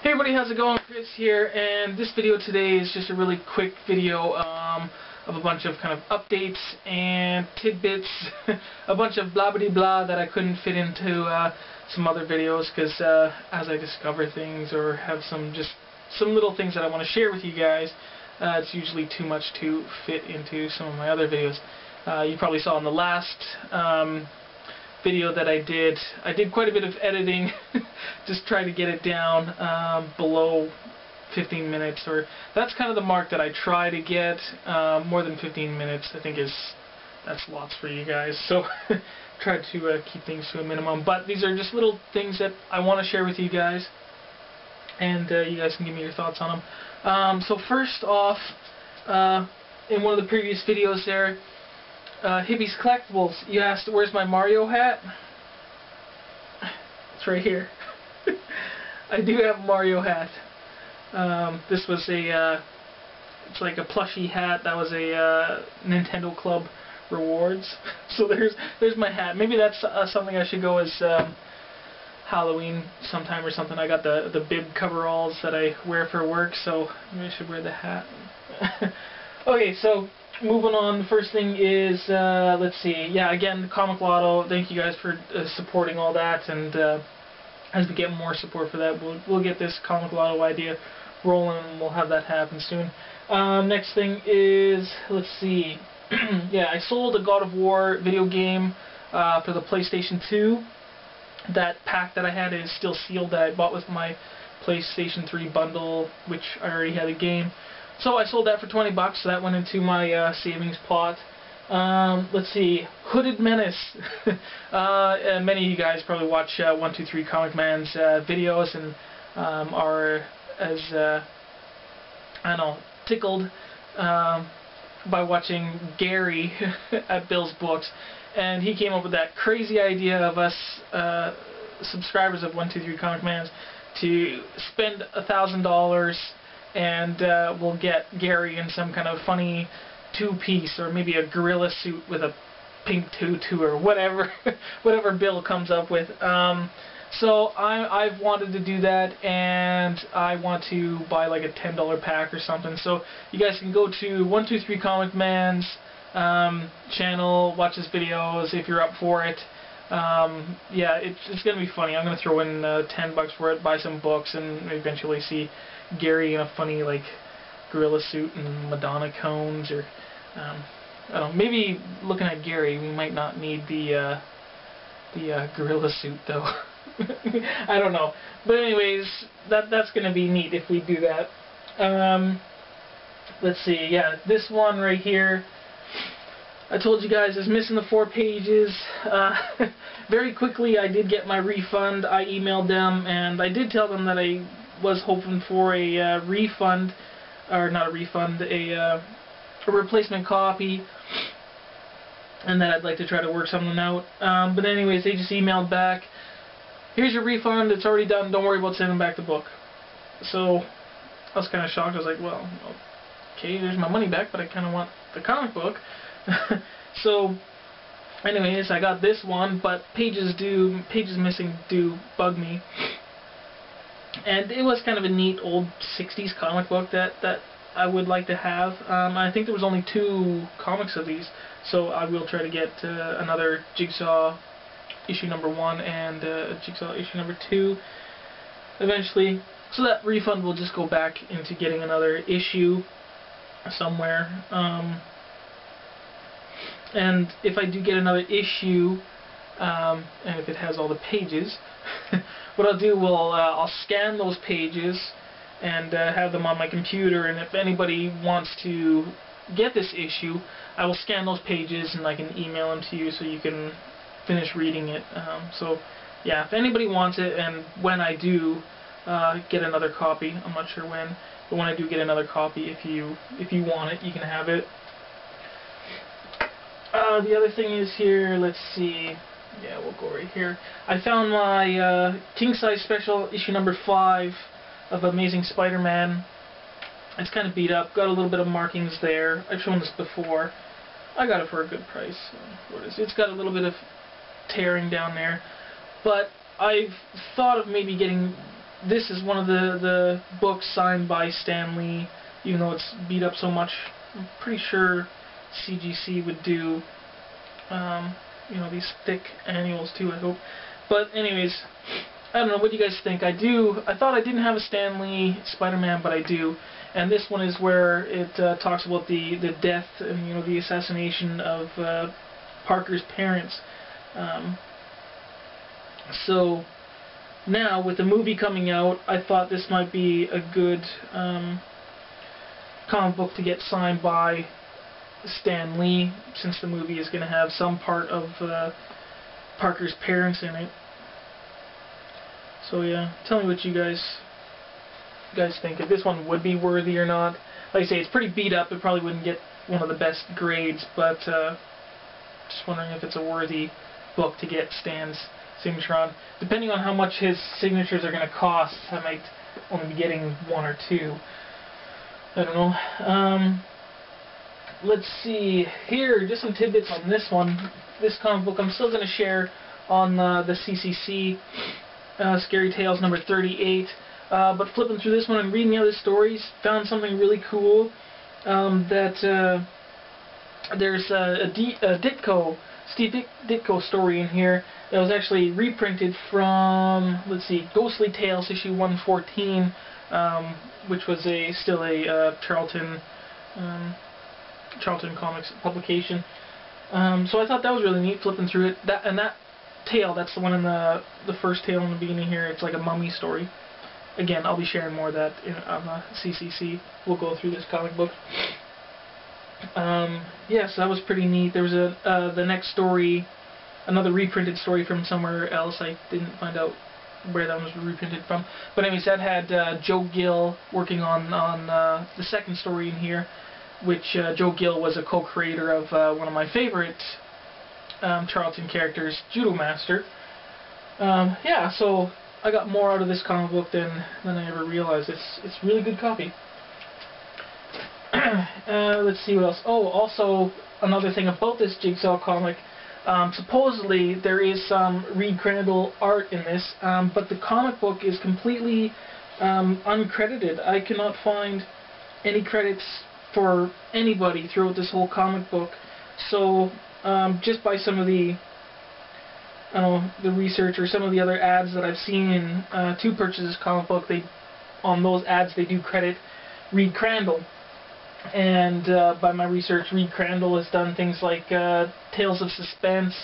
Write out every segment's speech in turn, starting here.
Hey everybody, how's it going? Chris here, and this video today is just a really quick video of a bunch of kind of updates and tidbits, a bunch of blabbity blah that I couldn't fit into some other videos because as I discover things or have some little things that I want to share with you guys, it's usually too much to fit into some of my other videos. You probably saw in the last video that I did quite a bit of editing, just try to get it down below 15 minutes, or that's kind of the mark that I try to get. More than 15 minutes I think that's lots for you guys, so try to keep things to a minimum. But these are just little things that I want to share with you guys, and you guys can give me your thoughts on them. So first off, in one of the previous videos there, Hibby's Collectibles, you asked where's my Mario hat? It's right here. I do have a Mario hat. This was it's like a plushy hat that was a Nintendo Club rewards. So there's my hat. Maybe that's something I should go as Halloween sometime or something. I got the bib coveralls that I wear for work, so maybe I should wear the hat. Okay, so moving on, the first thing is, let's see, yeah, again, the Comic Lotto, thank you guys for supporting all that, and as we get more support for that, we'll get this Comic Lotto idea rolling, and we'll have that happen soon. Next thing is, let's see, yeah, I sold a God of War video game for the PlayStation 2. That pack that I had is still sealed, that I bought with my PlayStation 3 bundle, which I already had a game. So I sold that for 20 bucks, so that went into my savings pot. Let's see, Hooded Menace. Many of you guys probably watch 123 Comic Man's videos and are as, I don't know, tickled by watching Gary at Bill's Books. And he came up with that crazy idea of us subscribers of 123 Comic Man's to spend $1,000 and we'll get Gary in some kind of funny two-piece, or maybe a gorilla suit with a pink tutu, or whatever whatever Bill comes up with. So I've wanted to do that, and I want to buy like a $10 pack or something. So you guys can go to 123 Comic Man's channel, watch his videos if you're up for it. Yeah, it's gonna be funny. I'm gonna throw in 10 bucks for it, buy some books, and eventually see Gary in a funny like gorilla suit and Madonna cones, or I don't know, maybe looking at Gary we might not need the gorilla suit though. I don't know, but anyways, that's gonna be neat if we do that. Let's see, yeah, this one right here, I told you guys is missing the 4 pages. Very quickly I did get my refund. I emailed them and I did tell them that I was hoping for a refund, or not a refund, a replacement copy, and that I'd like to try to work something out. But anyways, they just emailed back, here's your refund, it's already done, don't worry about sending back the book. So I was kind of shocked. I was like, well, okay, there's my money back, but I kind of want the comic book. So anyways, I got this one, but pages missing do bug me. And it was kind of a neat old 60s comic book that I would like to have. I think there was only 2 comics of these, so I will try to get another Jigsaw issue number 1 and Jigsaw issue number 2 eventually. So that refund will just go back into getting another issue somewhere. And if I do get another issue, and if it has all the pages, what I'll do will I'll scan those pages and have them on my computer, and if anybody wants to get this issue, I will scan those pages and I can email them to you so you can finish reading it. So yeah, if anybody wants it, and when I do get another copy, I'm not sure when, but when I do get another copy, if you want it, you can have it. The other thing is here, let's see, yeah, we'll go right here. I found my king-size special issue number 5 of Amazing Spider-Man. It's kind of beat up, got a little bit of markings there. I've shown this before. I got it for a good price. It's got a little bit of tearing down there, but I've thought of maybe getting this is one of the books signed by Stan Lee, even though it's beat up so much. I'm pretty sure CGC would do, you know, these thick annuals too, I hope. But anyways, I don't know, what do you guys think? I thought I didn't have a Stan Lee Spider-Man, but I do. And this one is where it talks about the death and, you know, the assassination of Parker's parents. So now, with the movie coming out, I thought this might be a good comic book to get signed by Stan Lee, since the movie is going to have some part of Parker's parents in it. So yeah, tell me what you guys think, if this one would be worthy or not. Like I say, it's pretty beat up, it probably wouldn't get one of the best grades, but just wondering if it's a worthy book to get Stan's signature on. Depending on how much his signatures are going to cost, I might only be getting one or two. I don't know. Let's see here, just some tidbits on this one. This comic book I'm still going to share on the CCC, Scary Tales number 38. But flipping through this one and reading the other stories, found something really cool. That there's a Steve Ditko story in here that was actually reprinted from, let's see, Ghostly Tales issue 114, which was still a Charlton Comics publication. So I thought that was really neat, flipping through it. That tale, that's the one in the first tale in the beginning here. It's like a mummy story. Again, I'll be sharing more of that on the CCC. We'll go through this comic book. Yeah, so that was pretty neat. There was the next story, another reprinted story from somewhere else. I didn't find out where that one was reprinted from. But anyways, that had Joe Gill working on the second story in here, which Joe Gill was a co-creator of one of my favorite Charlton characters, Judo Master. Yeah, so I got more out of this comic book than I ever realized. It's really good copy. Let's see what else. Oh, also another thing about this Jigsaw comic. Supposedly there is some Reed Crandall art in this, but the comic book is completely uncredited. I cannot find any credits for anybody throughout this whole comic book. So just by some of the research or some of the other ads that I've seen to purchase this comic book, on those ads they do credit Reed Crandall. And by my research, Reed Crandall has done things like Tales of Suspense,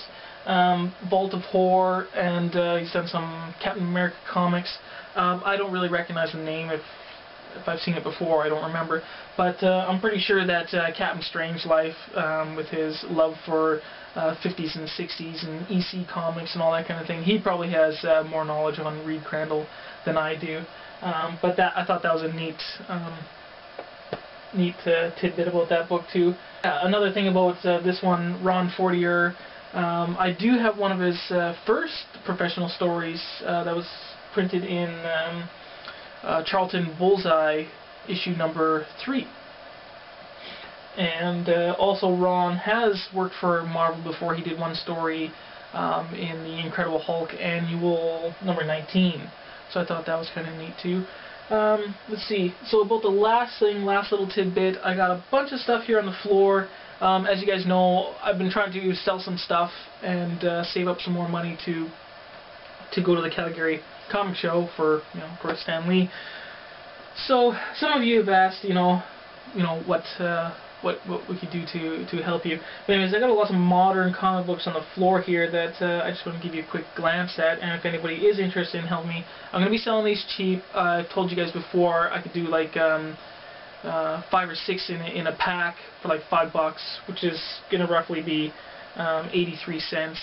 Vault of Horror, and he's done some Captain America comics. I don't really recognize the name. If I've seen it before, I don't remember. But I'm pretty sure that Captain Strangelove, with his love for 50s and 60s and EC comics and all that kind of thing, he probably has more knowledge on Reed Crandall than I do. But I thought that was a neat tidbit about that book too. Another thing about this one, Ron Fortier, I do have one of his first professional stories that was printed in Charlton Bullseye issue number 3. And also Ron has worked for Marvel before. He did one story in the Incredible Hulk annual number 19. So I thought that was kind of neat too. Let's see, so about the last little tidbit, I got a bunch of stuff here on the floor. As you guys know, I've been trying to sell some stuff and save up some more money to go to the Calgary Comic Show for, of course, Stan Lee. So some of you have asked, what we could do to help you. But anyways, I got a lot of modern comic books on the floor here that I just want to give you a quick glance at, and if anybody is interested in helping me, I'm going to be selling these cheap. I've told you guys before I could do like 5 or 6 in a pack for like $5, which is going to roughly be 83 cents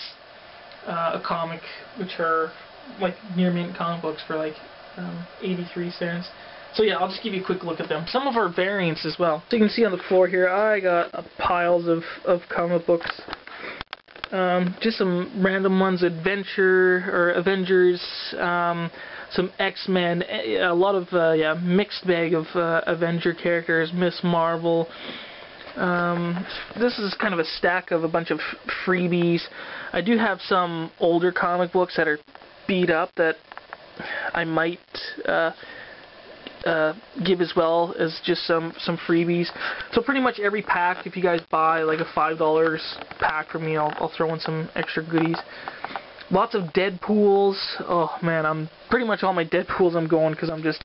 a comic, which are like near mint comic books for like 83 cents. So yeah, I'll just give you a quick look at them. Some of our variants as well. So you can see on the floor here, I got piles of comic books. Just some random ones, Avengers, some X-Men, a lot of mixed bag of Avenger characters, Miss Marvel. This is kind of a stack of a bunch of freebies. I do have some older comic books that are beat up that I might give as well as just some freebies. So pretty much every pack, if you guys buy like a $5 pack from me, I'll throw in some extra goodies. Lots of Deadpools. Oh man, I'm pretty much all my Deadpools I'm going because I'm just,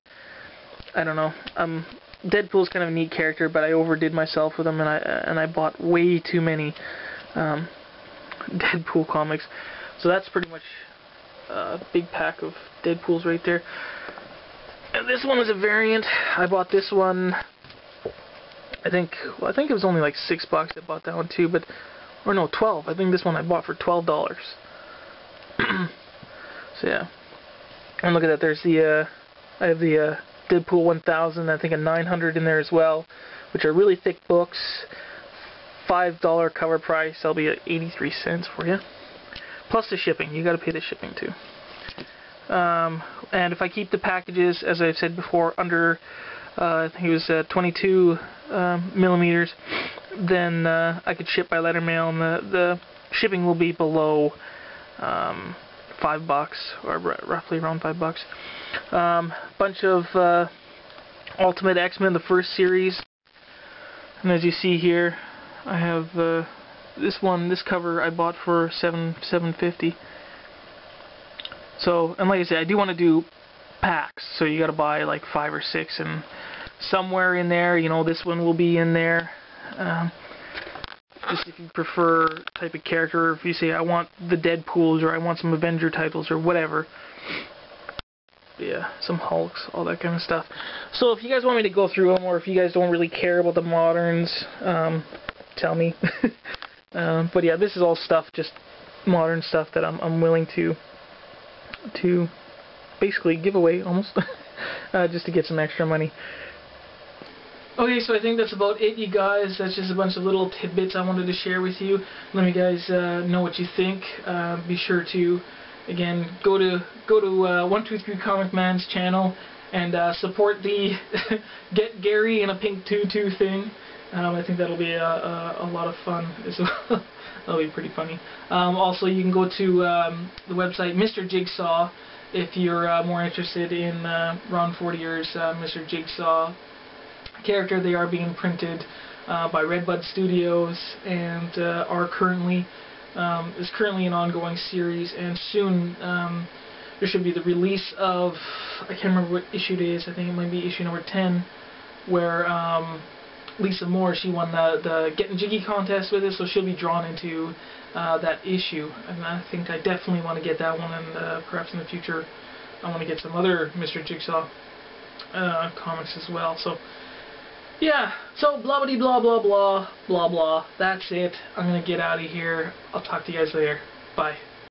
I don't know. Deadpool's kind of a neat character, but I overdid myself with him, and I bought way too many Deadpool comics. So that's pretty much a big pack of Deadpools right there. And this one is a variant. I bought this one. I think it was only like $6. I bought that one too, or no, 12. I think this one I bought for $12. So yeah. And look at that. There's the I have the Deadpool 1000. I think a 900 in there as well, which are really thick books. $5 cover price. That'll be at 83 cents for you. Plus the shipping. You got to pay the shipping too. And if I keep the packages, as I've said before, under I think it was 22 millimeters, then I could ship by letter mail, and the shipping will be below $5, or roughly around $5. Bunch of Ultimate X-Men, the first series, and as you see here, I have this cover I bought for $7.50. So, and like I said, I do want to do packs, so you got to buy like 5 or 6, and somewhere in there, you know, this one will be in there. Just if you prefer type of character, or if you say I want the Deadpools, or I want some Avenger titles, or whatever. Yeah, some Hulks, all that kind of stuff. So if you guys want me to go through them, or if you guys don't really care about the moderns, tell me. But yeah, this is all stuff, just modern stuff that I'm willing to basically give away almost, just to get some extra money. Okay, so I think that's about it, you guys. That's just a bunch of little tidbits I wanted to share with you. Let me guys know what you think. Be sure to, again, go to 123 Comic Man's channel and support the Get Gary in a Pink Tutu thing. I think that'll be a lot of fun as well. That'll be pretty funny. Also, you can go to the website Mr. Jigsaw if you're more interested in Ron Fortier's Mr. Jigsaw character. They are being printed by Redbud Studios, and is currently an ongoing series, and soon there should be the release of, I can't remember what issue it is, I think it might be issue number 10, where Lisa Moore, she won the Getting Jiggy contest with it, so she'll be drawn into that issue, and I think I definitely want to get that one, and perhaps in the future I want to get some other Mr. Jigsaw comics as well. So yeah, so blabbity blah blah blah blah blah, that's it. I'm gonna get out of here. I'll talk to you guys later. Bye.